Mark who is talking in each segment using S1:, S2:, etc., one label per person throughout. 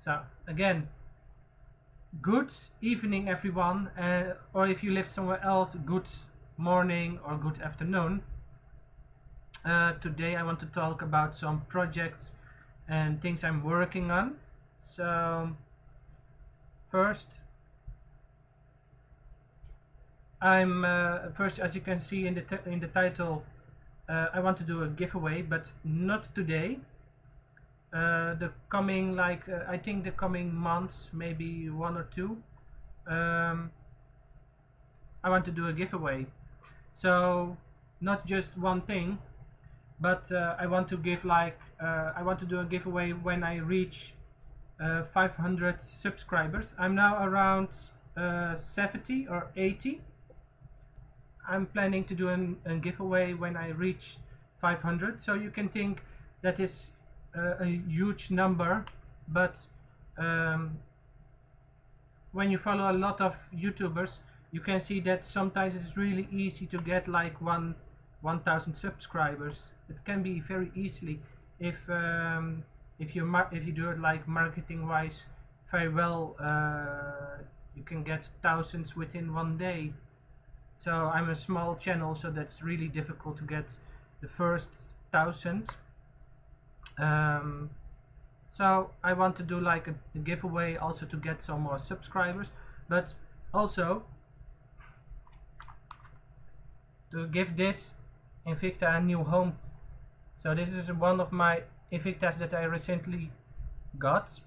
S1: So again, good evening everyone, or if you live somewhere else, good morning or good afternoon. Today I want to talk about some projects and things I'm working on. So first, first, as you can see in the title, I want to do a giveaway, but not today. The coming I think the coming months, maybe 1 or 2, I want to do a giveaway. So not just one thing, but I want to give I want to do a giveaway when I reach 500 subscribers. I'm now around 70 or 80. I'm planning to do a giveaway when I reach 500. So you can think that is a huge number, but when you follow a lot of YouTubers, you can see that sometimes it's really easy to get like 1,000 subscribers. It can be very easily if you do it like marketing wise very well. You can get thousands within one day. So I'm a small channel, so that's really difficult to get the first 1,000. So I want to do like a giveaway also to get some more subscribers, but also to give this Invicta a new home. So this is one of my Invictas that I recently got,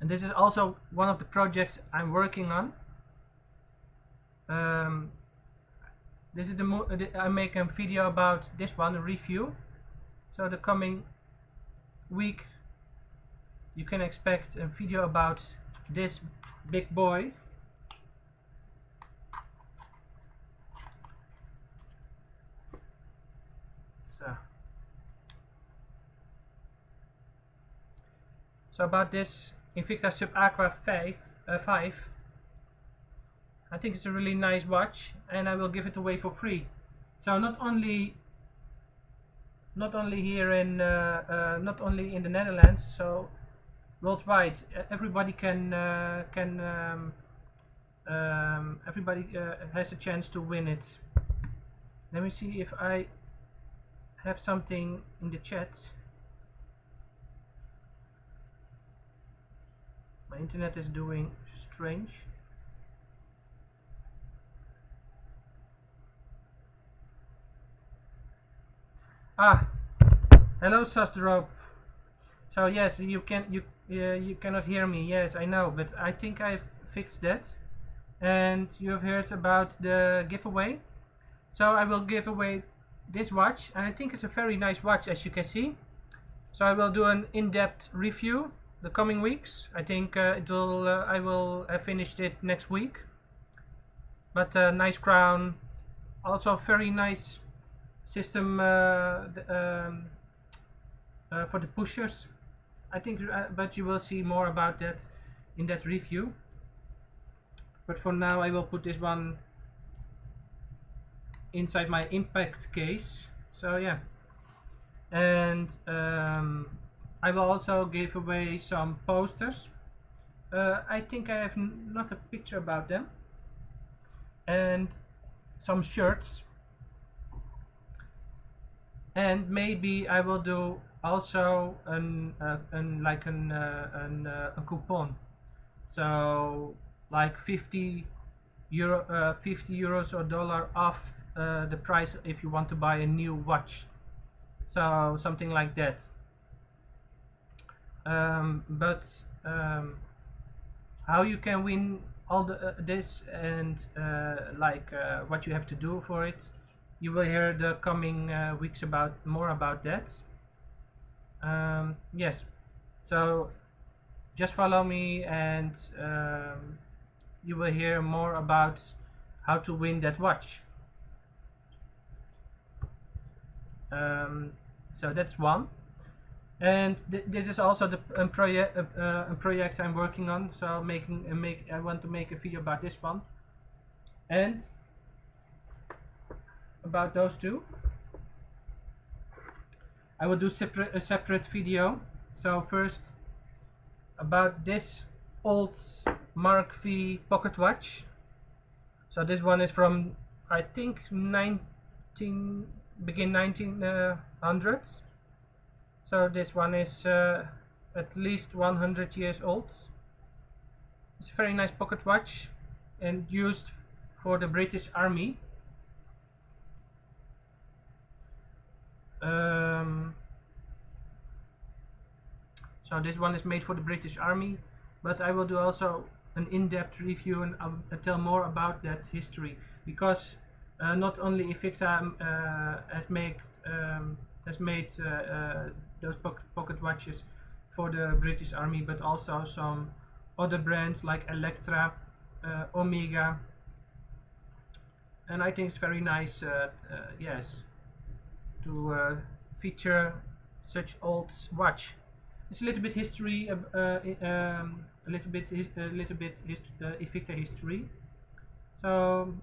S1: and this is also one of the projects I'm working on. This is I make a video about this one, a review. So the coming week you can expect a video about this big boy. So about this Invicta Sub Aqua 5, I think it's a really nice watch, and I will give it away for free. So not only here in not only in the Netherlands, so worldwide, everybody everybody has a chance to win it. Let me see if I have something in the chat. My internet is doing strange. Hello Susdrop. So yes, you cannot hear me. Yes, I know, but I think I've fixed that. And you have heard about the giveaway. So I will give away this watch, and I think it's a very nice watch, as you can see. So I will do an in-depth review the coming weeks. I think I will have finished it next week. But nice crown, also very nice system for the pushers. I think, but you will see more about that in that review. But for now, I will put this one inside my impact case. So yeah, and I will also give away some posters. I think I have not a picture about them, and some shirts, and maybe I will do also a coupon. So like 50 euros or $50 off the price if you want to buy a new watch. So something like that. How you can win all this and what you have to do for it, you will hear the coming weeks more about that. Yes, so just follow me, and you will hear more about how to win that watch. So that's one, and this is also the project I'm working on. So I want to make a video about this one and about those two. I will do a separate video. So first about this old Mark V pocket watch. So this one is from, I think, 19 begin 1900s. So this one is at least 100 years old. It's a very nice pocket watch and used for the British Army. So this one is made for the British Army, but I will do also an in-depth review and tell more about that history, because not only Invicta has made those pocket watches for the British Army, but also some other brands like Electra, Omega, and I think it's very nice, yes, to feature such old watch. It's a little bit history, a little bit Invicta history. So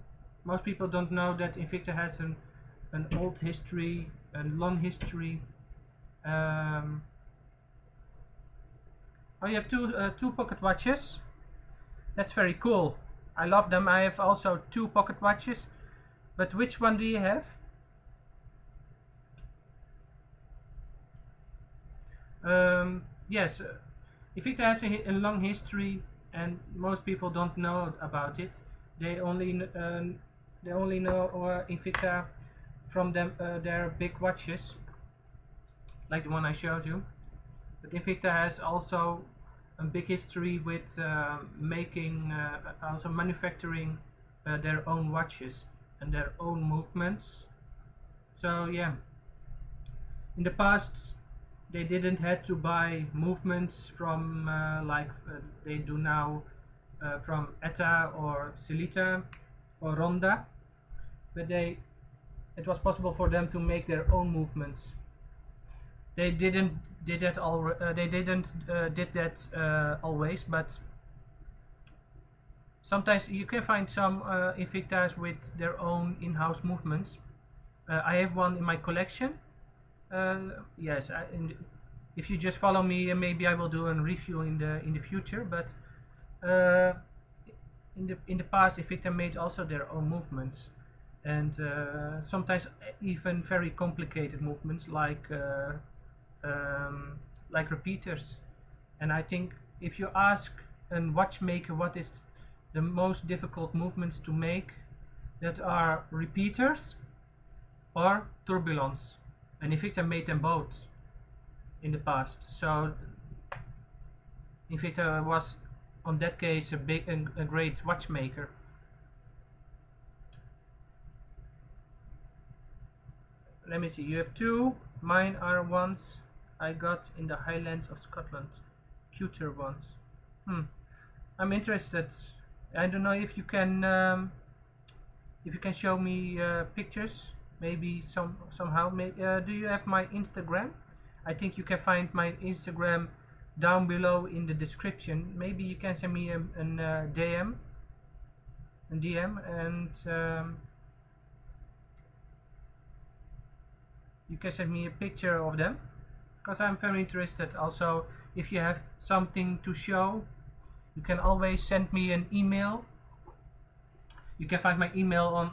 S1: most people don't know that Invicta has an old history, a long history. Oh, you have two pocket watches. That's very cool. I love them. I have also two pocket watches. But which one do you have? Yes, Invicta has a long history, and most people don't know about it. They only know Invicta from their big watches, like the one I showed you. But Invicta has also a big history with making, also manufacturing their own watches and their own movements. So yeah, in the past they didn't had to buy movements from like they do now from ETA or Celita or Ronda, but it was possible for them to make their own movements. They didn't did that did that always, but sometimes you can find some Invictas with their own in-house movements. I have one in my collection. Yes, if you just follow me, maybe I will do a review in the future. But in the past, Invicta made also their own movements, and sometimes even very complicated movements like repeaters. And I think if you ask a watchmaker what is the most difficult movements to make, that are repeaters or turbulence. And Invicta made them both in the past. So Invicta was on that case a great watchmaker. Let me see, you have two. Mine are ones I got in the Highlands of Scotland. Cuter ones. I'm interested. I don't know if you can show me pictures. Maybe somehow. Do you have my Instagram? I think you can find my Instagram down below in the description. Maybe you can send me a DM, and you can send me a picture of them, because I'm very interested. Also, if you have something to show, you can always send me an email. You can find my email on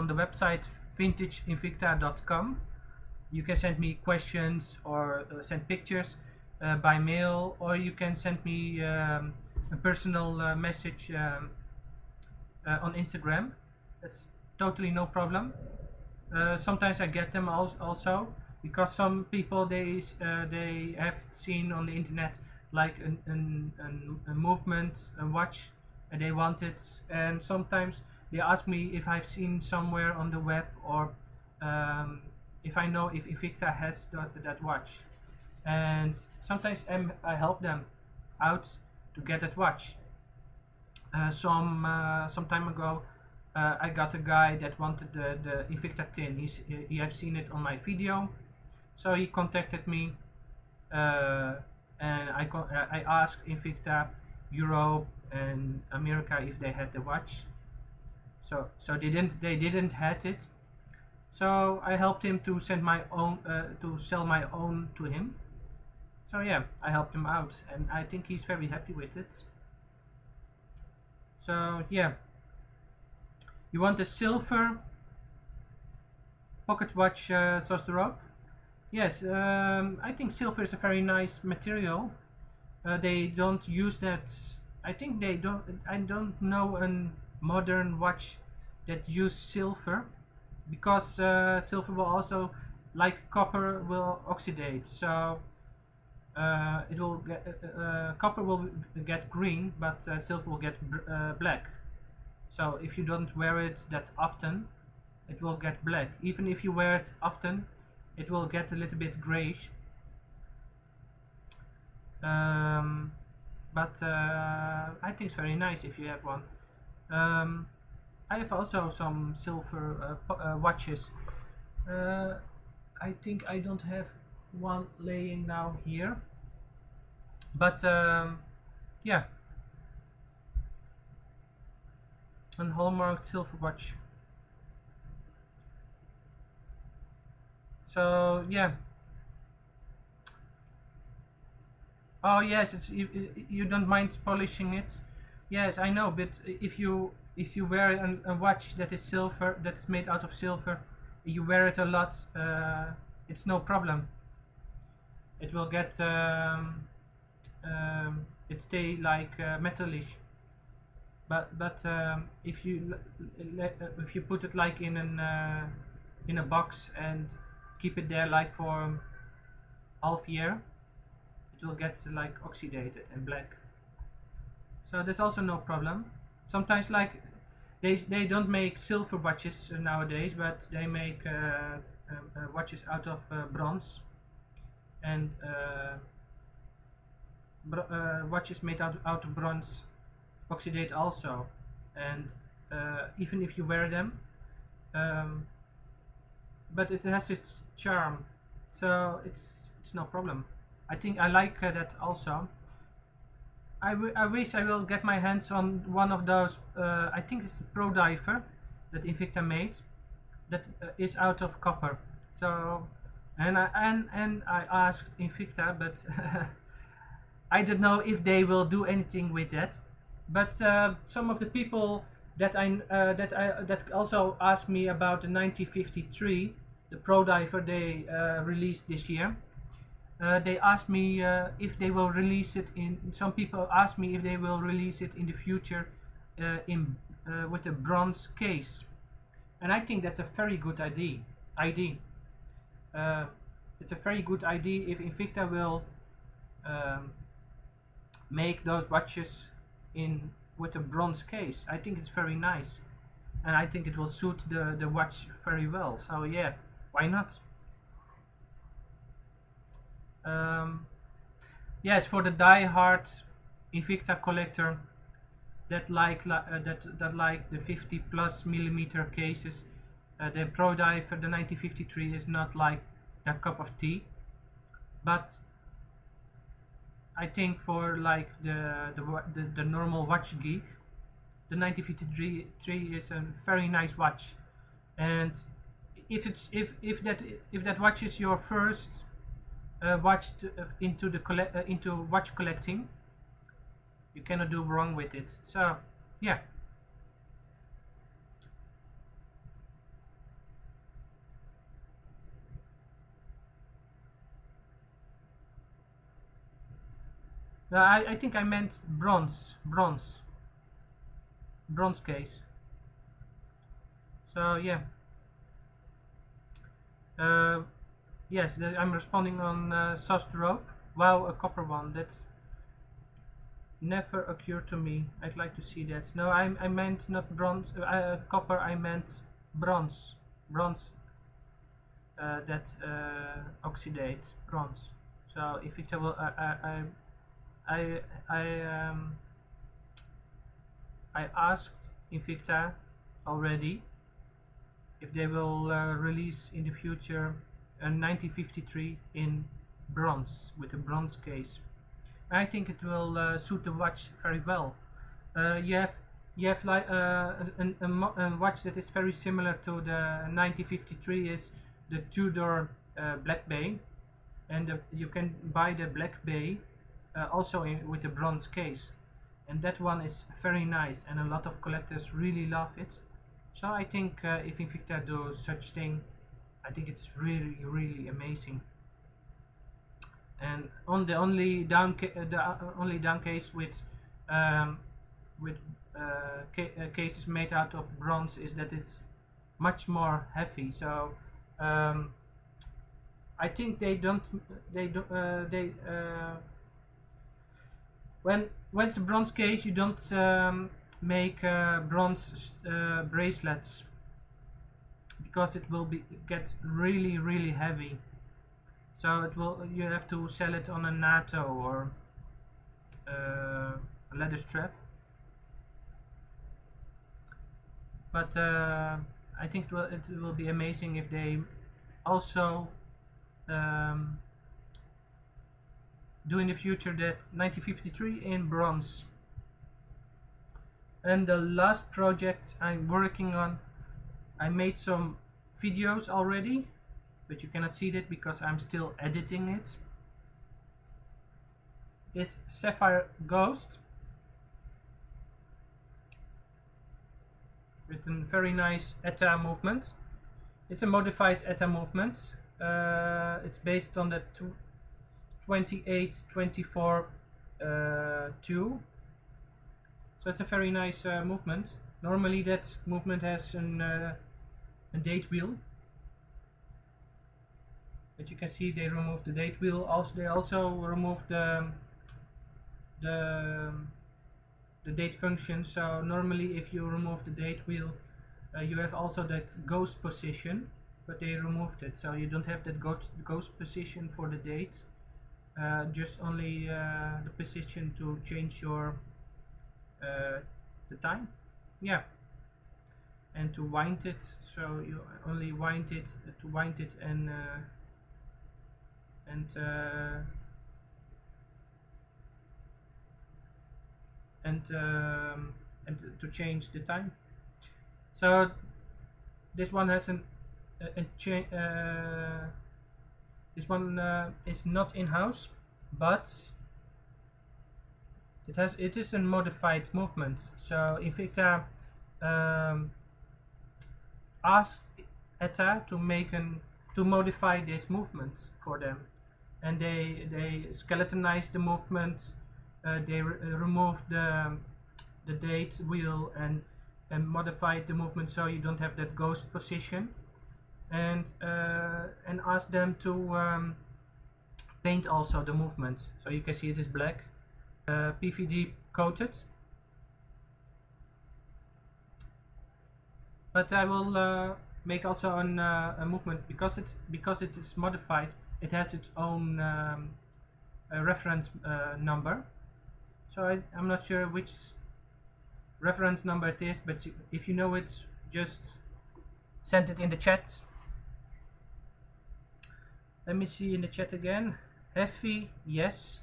S1: the website vintageinvicta.com. You can send me questions or send pictures by mail, or you can send me a personal message on Instagram. That's totally no problem. Sometimes I get them also, because some people they have seen on the internet like a movement, a watch, and they want it. And sometimes they ask me if I've seen somewhere on the web, or if I know if Invicta has that watch. And sometimes I help them out to get that watch. Some time ago, I got a guy that wanted the Invicta tin. He had seen it on my video, so he contacted me, and I asked Invicta Europe and America if they had the watch. So they didn't had it. So I helped him to send my own to sell my own to him. So yeah, I helped him out, and I think he's very happy with it. So yeah, you want a silver pocket watch Sosdorop? Yes, I think silver is a very nice material. They don't use that. I think they don't. I don't know a modern watch that use silver, because silver will also, like copper, will oxidate. So it will get copper will get green, but silver will get black. So if you don't wear it that often, it will get black. Even if you wear it often, it will get a little bit grayish. Um, but I think it's very nice if you have one. Um, I have also some silver watches. Uh, I think I don't have one laying now here, but yeah, an hallmarked silver watch. So yeah. Oh yes, it's you don't mind polishing it. Yes, I know, but if you wear a watch that is silver, that's made out of silver, you wear it a lot, it's no problem. It will get it stay like metallish. But if you put it like in a box and keep it there like for half year, it will get like oxidated and black. So there's also no problem. Sometimes like they don't make silver watches nowadays, but they make watches out of bronze, and watches made out of bronze oxidate also, and even if you wear them, um, but it has its charm, so it's no problem. I think I like that also. I wish I will get my hands on one of those. I think it's the Pro Diver that Invicta made, that is out of copper. So, and I asked Invicta, but I don't know if they will do anything with that. But some of the people that also asked me about the 1953, the Pro Diver they released this year. They asked me if they will release it in. Some people asked me if they will release it in the future in with a bronze case, and I think that's a very good idea. Idea. Uh, it's a very good idea if Invicta will um, make those watches in with a bronze case. I think it's very nice, and I think it will suit the watch very well. So yeah, why not? Um, yes, for the die-hard Invicta collector that like the 50 plus millimeter cases, the Pro Diver, the 1953 is not like their cup of tea. But I think for like the normal watch geek, the 1953 is a very nice watch, and if that watch is your first watch into watch collecting, you cannot do wrong with it. So yeah. I think I meant bronze case. So yeah. uh, yes, I'm responding on soft rope. Wow, a copper one, that never occurred to me. I'd like to see that. No, I meant not bronze, copper. I meant bronze that oxidate bronze. So if it will, I I I asked Invicta already if they will release in the future a 1953 in bronze with a bronze case. I think it will suit the watch very well. You have like a watch that is very similar to the 1953 is the Tudor Black Bay. and you can buy the black bay also with a bronze case, and that one is very nice, and a lot of collectors really love it. So I think if Invicta does such thing, I think it's really really amazing. And on the only only down case um, with cases made out of bronze is that it's much more heavy. So um, I think they don't they when it's a bronze case, you don't make bronze bracelets, because it will get really really heavy. So you have to sell it on a NATO or a leather strap. But I think it will be amazing if they also um, do in the future that 1953 in bronze. And the last project I'm working on, I made some videos already, but you cannot see that because I'm still editing it. Is Sapphire Ghost with a very nice ETA movement. It's a modified ETA movement. It's based on the 2824 2. So it's a very nice movement. Normally that movement has a date wheel, but you can see they removed the date wheel. They also removed the date function. So normally if you remove the date wheel, you have also that ghost position, but they removed it, so you don't have that ghost position for the date. Just only the position to change your the time, yeah, and to wind it. So you only wind it to wind it and to change the time. So this one has this one is not in-house, but it is a modified movement. So Invicta asked ETA to modify this movement for them, and they skeletonized the movement. They removed the date wheel and modified the movement so you don't have that ghost position, and asked them to paint also the movement. So you can see it is black, PVD coated. But I will make also a movement because it is modified. It has its own reference number. So I'm not sure which reference number it is, but if you know it, just send it in the chat. Let me see in the chat again. Heavy, yes,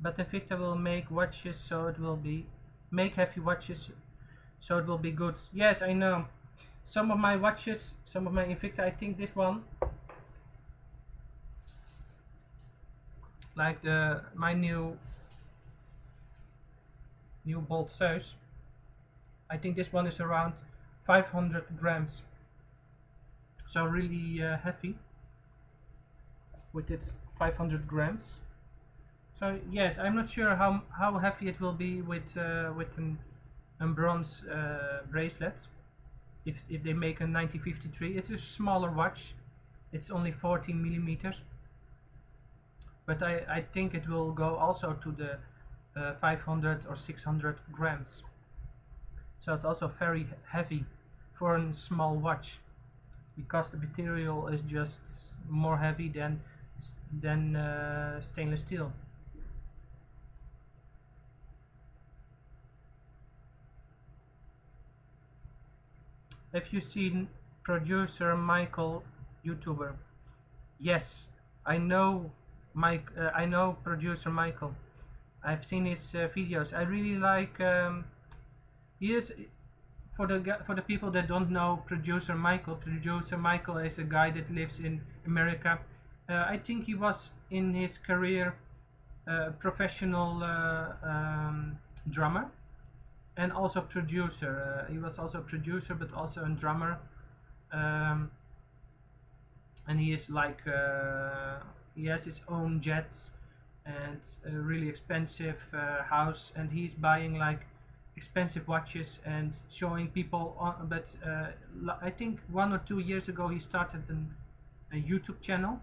S1: but Invicta will make watches, so it will be make heavy watches, so it will be good. Yes, I know. Some of my watches, some of my Invicta, I think this one, like my new Bolt Zeus, I think this one is around 500 grams, so really heavy with its 500 grams. So yes, I'm not sure how heavy it will be with a bronze bracelet. If they make a 1953, it's a smaller watch. It's only 14 millimeters, but I think it will go also to the 500 or 600 grams. So it's also very heavy for a small watch, because the material is just more heavy than stainless steel. Have you seen producer Micheal, YouTuber? Yes, I know I know producer Micheal. I've seen his videos. I really like. He is, for the people that don't know producer Micheal. Producer Micheal is a guy that lives in America. I think he was in his career professional drummer and also producer. He was also a producer, but also a drummer. Um, and he is like he has his own jets and a really expensive house, and he's buying like expensive watches and showing people on. But I think 1 or 2 years ago he started a YouTube channel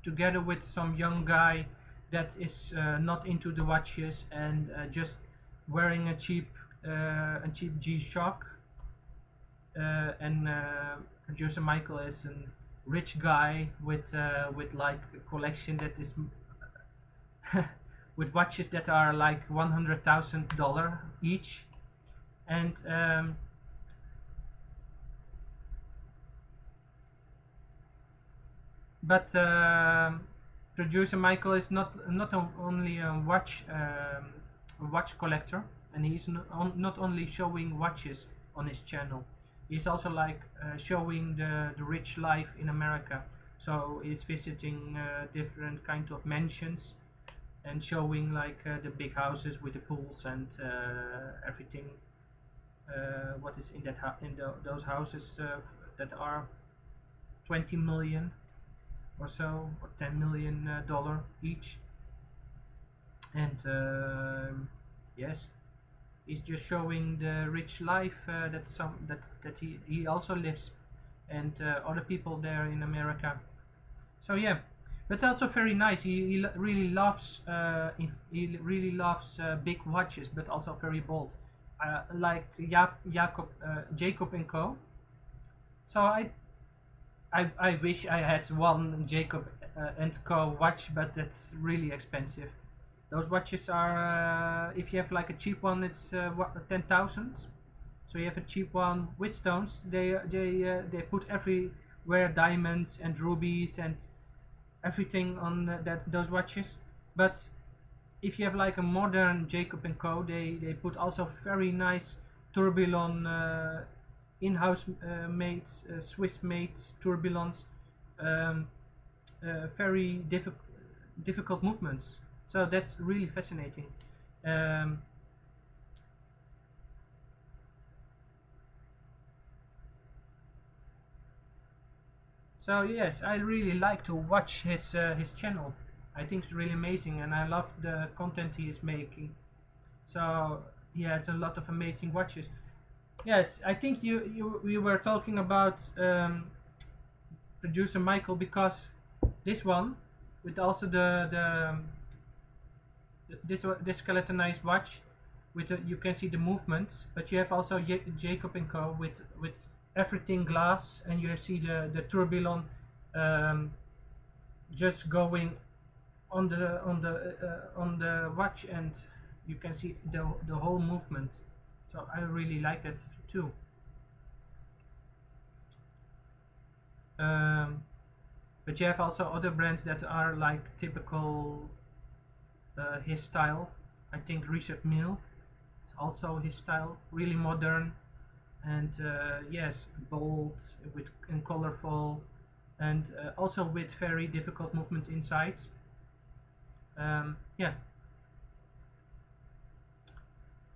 S1: together with some young guy that is not into the watches and just wearing a cheap G-Shock. And Producer Micheal is a rich guy with like a collection that is with watches that are like $100,000 each, and but Producer Micheal is not only a watch collector, and he's not only showing watches on his channel. He's also like showing the rich life in America. So he's visiting different kind of mansions and showing like the big houses with the pools and everything. What is in those houses that are 20 million or so, or 10 million dollar each. And yes, he's just showing the rich life that he also lives, and other people there in America. So yeah, but also very nice. Really loves big watches, but also very bold, like Jacob and Co. So I wish I had one Jacob and Co watch, but that's really expensive. Those watches are, if you have like a cheap one, it's 10,000. So you have a cheap one with stones. They put everywhere diamonds and rubies and everything on those watches. But if you have like a modern Jacob and Co, they put also very nice tourbillon in-house made Swiss made tourbillons, um, very difficult movements. So that's really fascinating. Um, so yes, I really like to watch his channel. I think it's really amazing, and I love the content he is making. So he has a lot of amazing watches. Yes, I think you were talking about Producer Micheal, because this one with also this skeletonized watch with you can see the movements, but you have also Jacob and Co with everything glass, and you see the tourbillon um, just going on the watch, and you can see the whole movement. So I really like that too. Um, but you have also other brands that are like typical his style. I think Richard Mille is also his style, really modern, and yes, bold with and colorful, and also with very difficult movements inside. Yeah,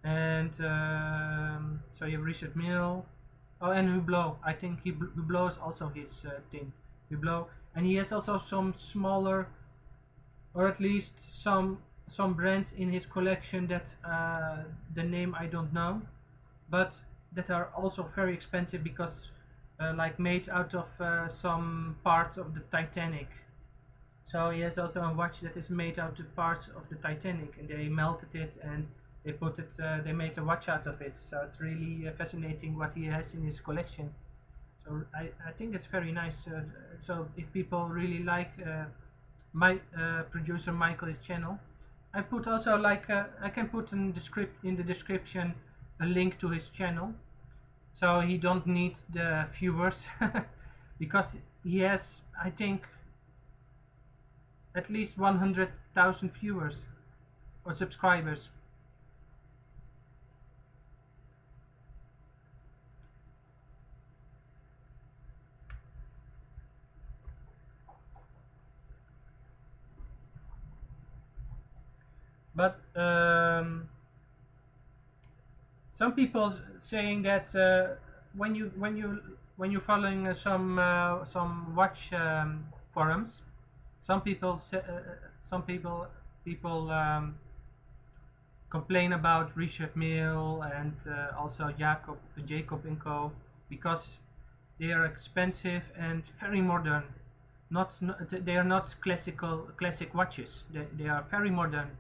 S1: and so you have Richard Mille. Oh, and Hublot. I think Hublot is also his thing. Hublot, and he has also some smaller, or at least some brands in his collection that the name I don't know, but that are also very expensive because like made out of some parts of the Titanic. So he has also a watch that is made out of parts of the Titanic, and they melted it and they put it. They made a watch out of it. So it's really fascinating what he has in his collection. So I think it's very nice. So if people really like my Producer Micheal's channel, I put also like I can put in the description a link to his channel, so he don't need the viewers because he has, I think, at least 100,000 viewers or subscribers. But some people saying that when you're following some watch forums, some people say, some people complain about Richard Mille and also Jacob and Co. because they are expensive and very modern. Not they are not classic watches. They are very modern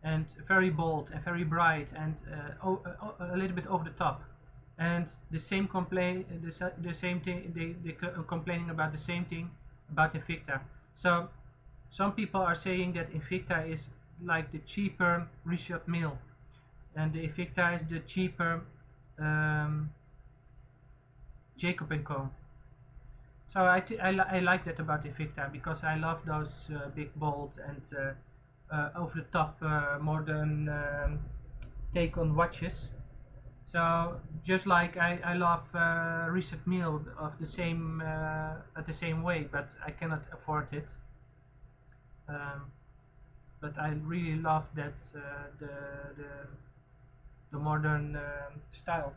S1: and very bold and very bright and a little bit over the top. And the same complain the same thing they complaining about the same thing about Invicta. So some people are saying that Invicta is like the cheaper Richard Mille, and the Invicta is the cheaper Jacob and Co. So I like that about Invicta because I love those big bold and over the top modern take on watches. So just like I love Richard Mille of the same at the same way, but I cannot afford it. Um, but I really love that the modern style.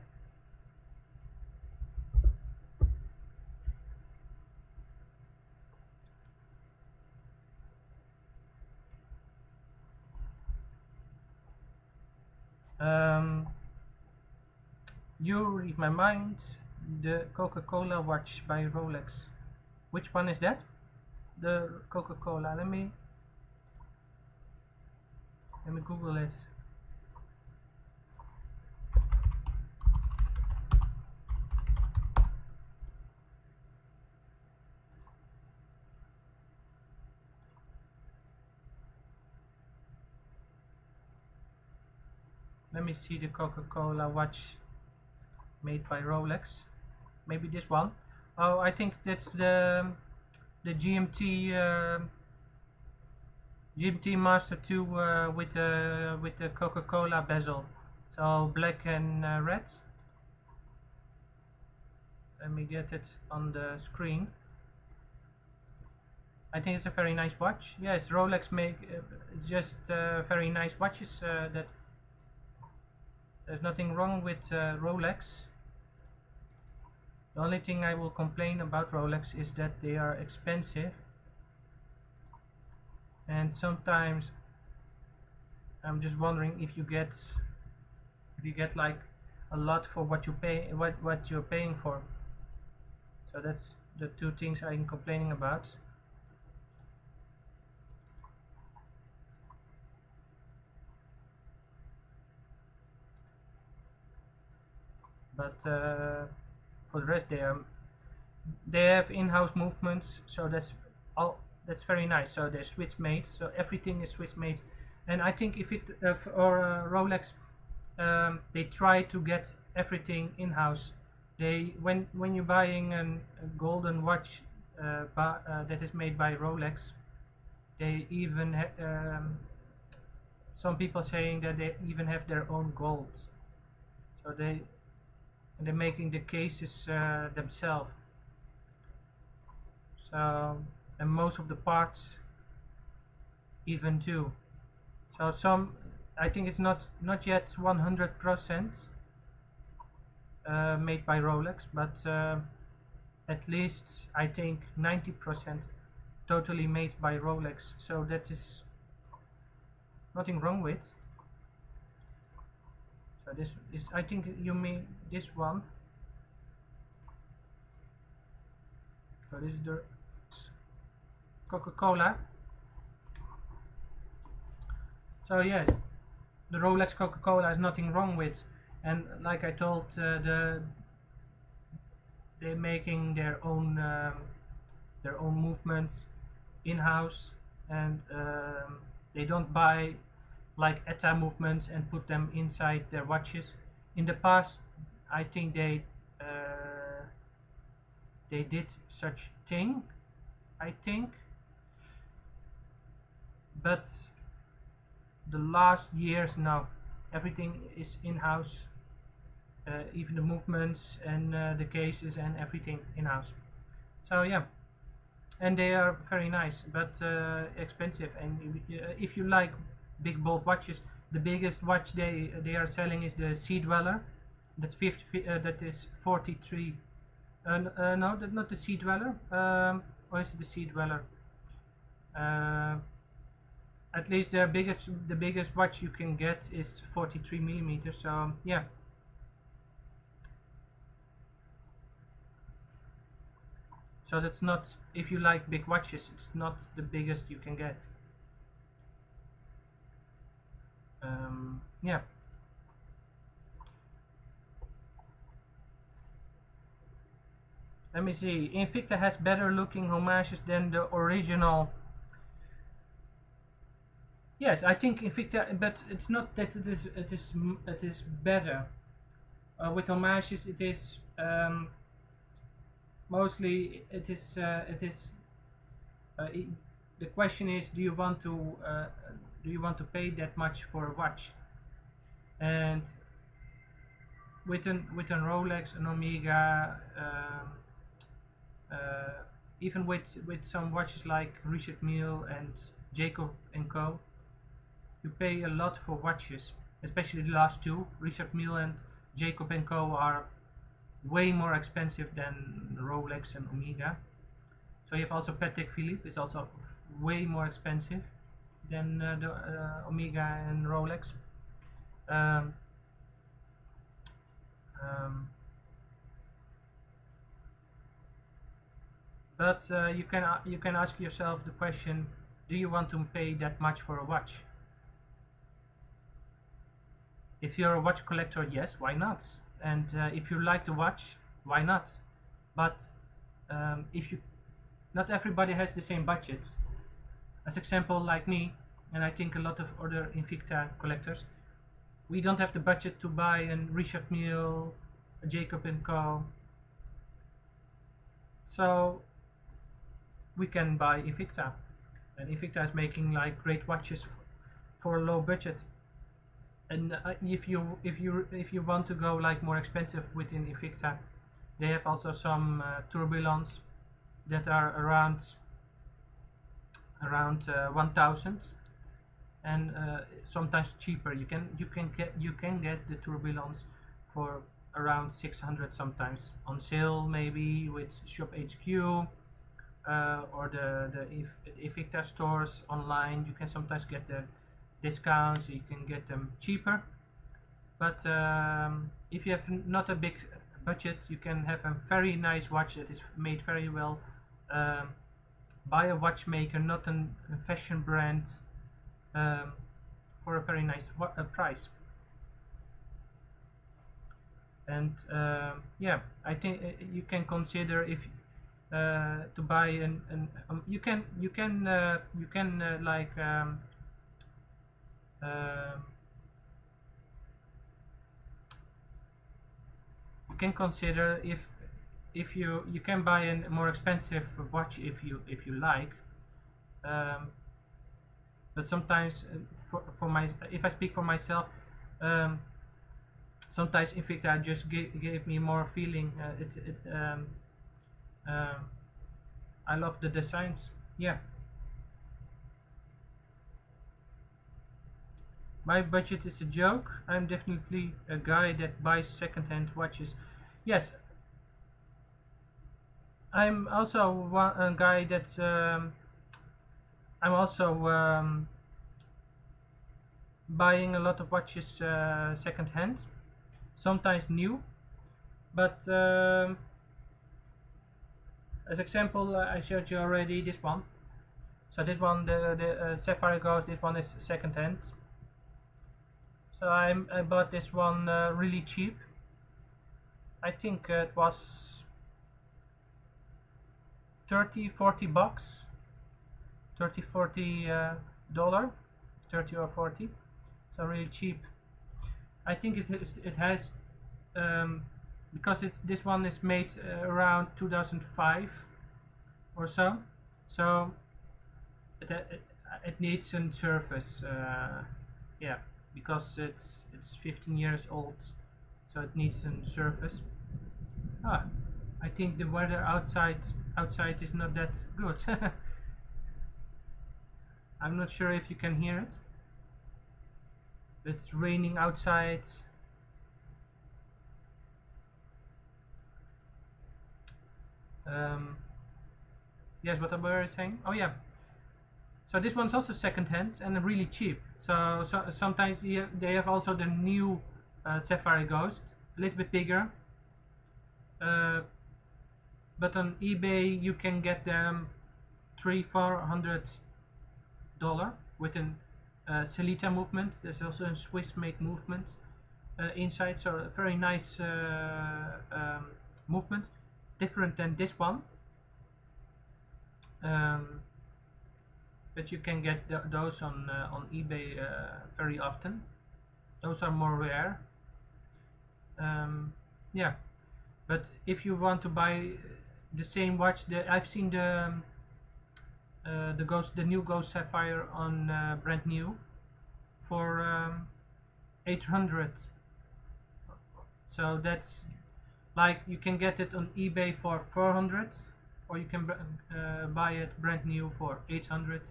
S1: Um, you read my mind. The Coca-Cola watch by Rolex. Which one is that? The Coca-Cola. Let me Google it. Let me see the Coca-Cola watch made by Rolex. Maybe this one. Oh, I think that's the GMT Master 2 with the Coca-Cola bezel. So black and red. Let me get it on the screen. I think it's a very nice watch. Yes, Rolex make just very nice watches. That there's nothing wrong with Rolex. The only thing I will complain about Rolex is that they are expensive, and sometimes I'm just wondering if you get like a lot for what you pay, what you're paying for. So that's the two things I'm complaining about. But for the rest, they have in-house movements, so that's very nice. So they're Swiss made, so everything is Swiss made. And I think if it or Rolex, they try to get everything in-house. They when you're buying a golden watch that is made by Rolex, they even some people saying that they even have their own gold. So they're making the cases themselves. So and most of the parts even too. So some I think it's not yet 100% made by Rolex, but at least I think 90% totally made by Rolex. So that is nothing wrong with. So this is I think you mean this one. So this is the Coca-Cola. So yes, the Rolex Coca-Cola is nothing wrong with, and like I told, they're making their own movements in-house, and they don't buy like ETA movements and put them inside their watches. In the past, I think they did such thing, I think, but the last years now everything is in-house, even the movements and the cases and everything in-house. So yeah, and they are very nice but expensive, and if you like big bold watches. The biggest watch they are selling is the Sea Dweller. That's 50. That is 43. No, that's not the Sea Dweller. Or is it the Sea Dweller? At least the biggest watch you can get is 43 millimeters. So yeah. So that's not, if you like big watches, it's not the biggest you can get. Yeah. Let me see. Invicta has better looking homages than the original. Yes, I think Invicta, but it's not that it is better. With homages, it is mostly the question is, do you want to pay that much for a watch? And with an Rolex, an Omega, even with some watches like Richard Mille and Jacob and Co, you pay a lot for watches, especially the last two. Richard Mille and Jacob and Co are way more expensive than Rolex and Omega. So you have also Patek Philippe is also way more expensive than the Omega and Rolex. But you can ask yourself the question: do you want to pay that much for a watch? If you're a watch collector, yes, why not? And if you like the watch, why not? But if you, not everybody has the same budget. As example, like me, and I think a lot of other Invicta collectors, we don't have the budget to buy a Richard Mille, a Jacob and Co. So we can buy Invicta, and Invicta is making like great watches for a low budget. And if you want to go like more expensive within Invicta, they have also some tourbillons that are around 1,000, and sometimes cheaper. You can get the tourbillons for around 600 sometimes on sale, maybe with Shop HQ or the Invicta stores online. You can sometimes get the discounts, you can get them cheaper. But if you have not a big budget, you can have a very nice watch that is made very well by a watchmaker, not a fashion brand, for a very nice price. And yeah, I think you can consider if to buy you can like you can consider if you can buy a more expensive watch if you like, but sometimes if I speak for myself, sometimes Invicta just gave me more feeling. I love the designs. Yeah. My budget is a joke. I'm definitely a guy that buys second-hand watches. Yes, I'm also a guy that's I'm also buying a lot of watches second-hand, sometimes new. But as example, I showed you already this one. So this one, the Sapphire Ghost, this one is second-hand. So I bought this one really cheap. I think it was 30-40 bucks, 30-40 dollar, 30 or 40. So really cheap. I think it has because this one is made around 2005 or so. So it needs a service. Yeah. Because it's 15 years old, so it needs a service. I think the weather outside is not that good. I'm not sure if you can hear it. It's raining outside. Um, yes, what were I saying? Oh yeah. So this one's also second hand and really cheap. So sometimes they have also the new Sapphire Ghost, a little bit bigger. Uh, but on eBay you can get them $300-400 with an Celita movement. There's also a Swiss made movement inside, so a very nice movement, different than this one. Um, but you can get those on eBay very often. Those are more rare. Yeah, but if you want to buy the same watch, I've seen the new Ghost Sapphire on brand new for 800. So that's like you can get it on eBay for 400, or you can buy it brand new for 800.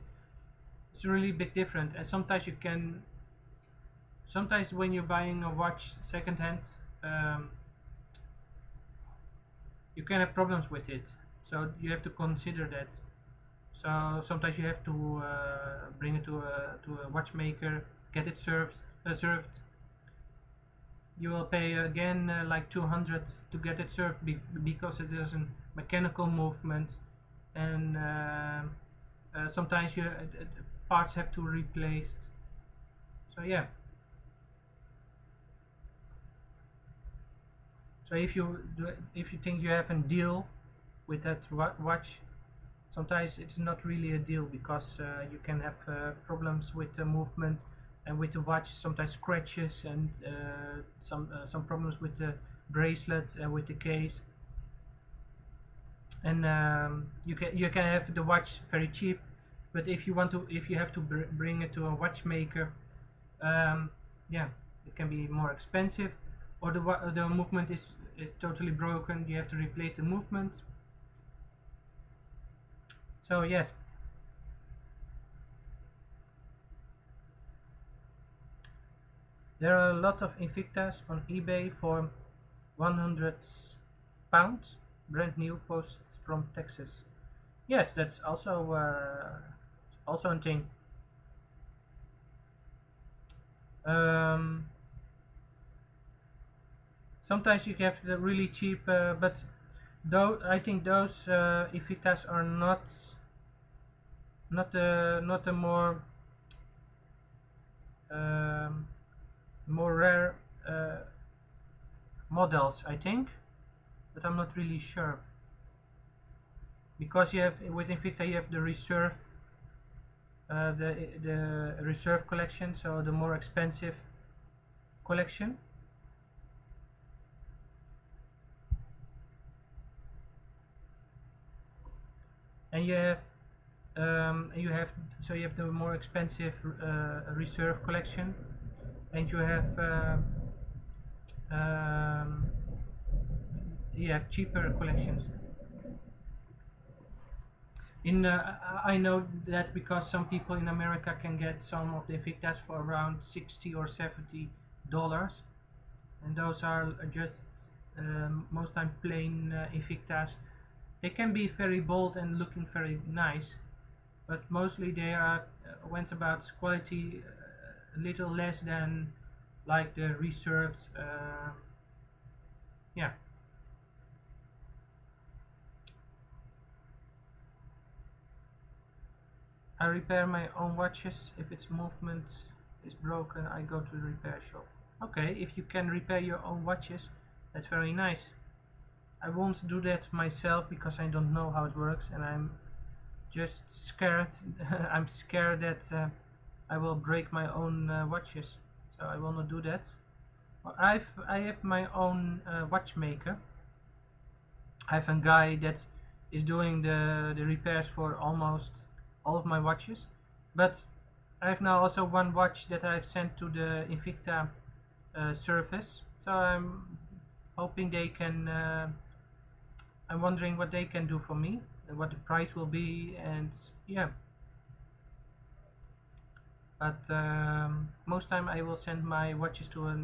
S1: It's a really big difference, and sometimes when you're buying a watch secondhand, um, you can have problems with it, so you have to consider that. So sometimes you have to bring it to a watchmaker, get it served. You will pay again like 200 to get it served because it is a mechanical movement, and sometimes parts have to be replaced. So yeah. So if you think you have a deal with that watch, sometimes it's not really a deal because you can have problems with the movement and with the watch. Sometimes scratches and some problems with the bracelet and with the case. And you can have the watch very cheap, but if you have to bring it to a watchmaker, yeah, it can be more expensive, or the movement is totally broken. You have to replace the movement. So yes, there are a lot of Invictas on eBay for £100, brand new, posted from Texas. Yes, that's also a thing. Um, Sometimes you have the really cheap, but though I think those Invictas are not the um, more rare models, I think, but I'm not really sure, because you have with Invicta you have the reserve, the reserve collection, so the more expensive collection. And you have so you have the more expensive reserve collection, and you have um, you have cheaper collections. I know that because some people in America can get some of the Invictas for around $60 or $70, and those are just most time plain Invictas. They can be very bold and looking very nice, but mostly they are went about quality a little less than like the reserves. Yeah. I repair my own watches. If its movement is broken, I go to the repair shop. Okay, if you can repair your own watches, that's very nice. I won't do that myself because I don't know how it works, and I'm just scared. I'm scared that I will break my own watches, so I will not do that. I have my own watchmaker. I have a guy that is doing the repairs for almost all of my watches, but I have now also one watch that I've sent to the Invicta service, so I'm hoping they can. I'm wondering what they can do for me and what the price will be, and yeah. but most time I will send my watches to a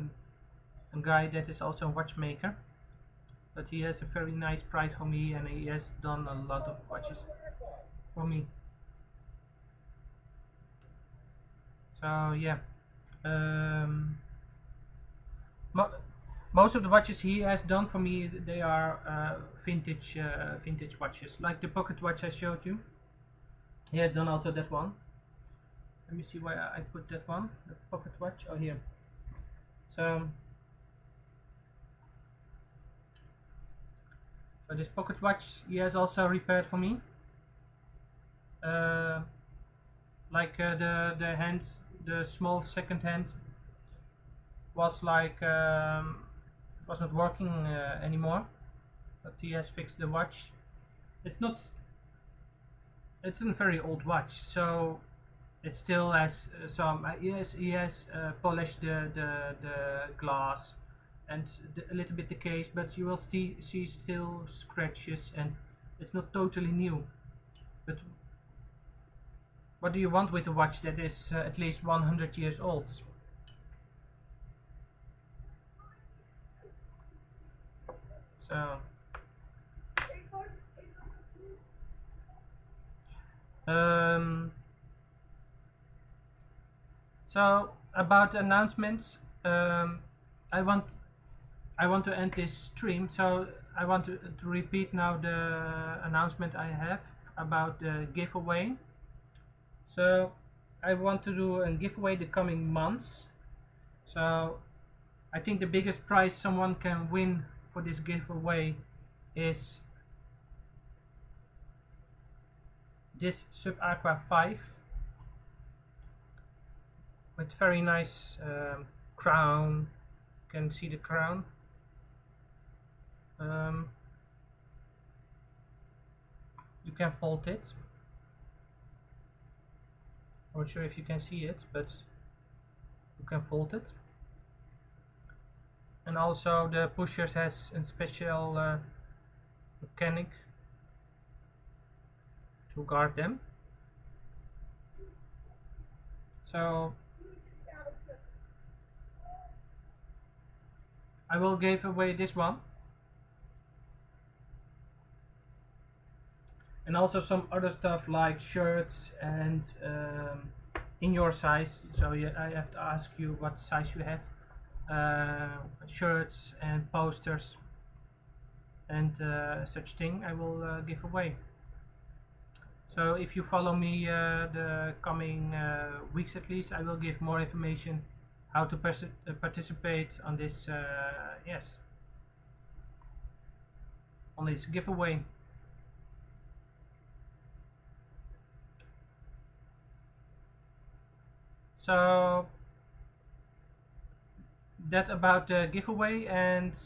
S1: guy that is also a watchmaker, but he has a very nice price for me, and he has done a lot of watches for me. So yeah, um, mo most of the watches he has done for me, they are vintage watches, like the pocket watch I showed you. He has done also that one. Let me see where I put that one, the pocket watch. Oh, here. So this pocket watch he has also repaired for me. Uh, like the hands, the small second hand was like was not working anymore, but he has fixed the watch. It's not. It's a very old watch, so it still has some. He has polished the glass and a little bit the case, but you will see still scratches, and it's not totally new. But what do you want with a watch that is at least 100 years old? So um, so about announcements, I want I want to end this stream, so I want to repeat now the announcement I have about the giveaway. So I want to do a giveaway the coming months. So I think the biggest prize someone can win for this giveaway is this Sub Aqua 5 with very nice crown. You can see the crown. You can fold it. I'm not sure if you can see it, but you can fold it. And also the pushers has a special mechanic to guard them. So I will give away this one, and also some other stuff like shirts and in your size. So I have to ask you what size you have. Shirts and posters and such thing I will give away. So if you follow me the coming weeks at least, I will give more information how to participate on this yes, on this giveaway. So that about the giveaway, and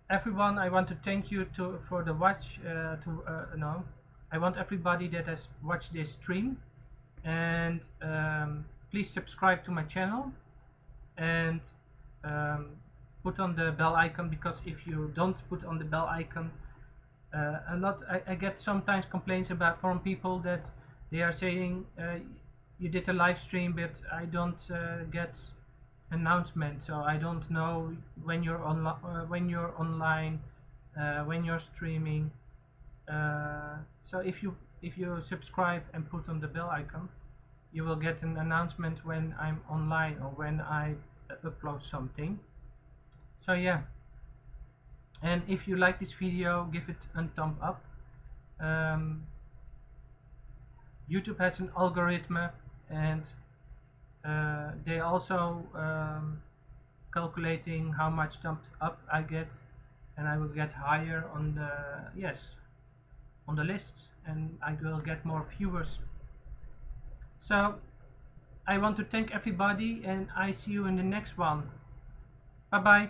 S1: everyone, I want to thank you for the watch. No, I want everybody that has watched this stream, and please subscribe to my channel and put on the bell icon, because if you don't put on the bell icon, I get sometimes complaints from people that they are saying you did a live stream, but I don't get announcement, so I don't know when you're online, when you're streaming. So if you subscribe and put on the bell icon, you will get an announcement when I'm online or when I upload something. So yeah, and if you like this video, give it a thumb up. YouTube has an algorithm, and they also calculating how much thumbs up I get, and I will get higher on the list, and I will get more viewers. So I want to thank everybody, and I see you in the next one. Bye bye.